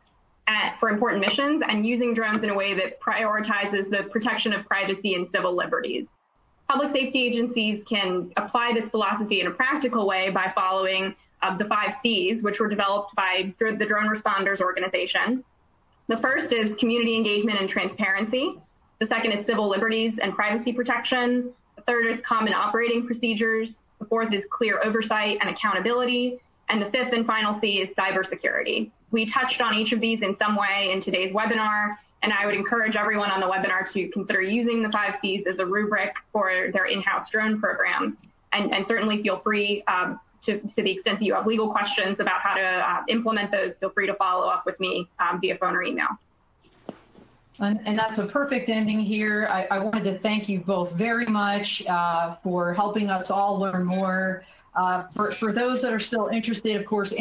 for important missions and using drones in a way that prioritizes the protection of privacy and civil liberties. Public safety agencies can apply this philosophy in a practical way by following the 5 C's, which were developed by the Drone Responders Organization. The first is community engagement and transparency. The second is civil liberties and privacy protection. The third is common operating procedures. The fourth is clear oversight and accountability. And the fifth and final C is cybersecurity. We touched on each of these in some way in today's webinar, and I would encourage everyone on the webinar to consider using the 5 C's as a rubric for their in-house drone programs. And certainly feel free, to the extent that you have legal questions about how to implement those, feel free to follow up with me via phone or email. And that's a perfect ending here. I wanted to thank you both very much for helping us all learn more. For those that are still interested, of course,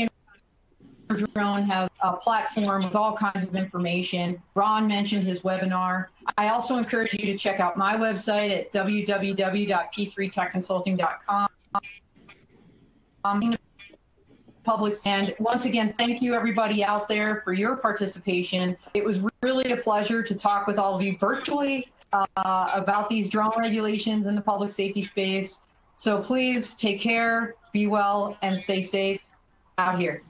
InterDrone has a platform with all kinds of information. Ron mentioned his webinar. I also encourage you to check out my website at www.p3techconsulting.com. And once again, thank you everybody out there for your participation. It was really a pleasure to talk with all of you virtually about these drone regulations in the public safety space. So please take care, be well, and stay safe out here.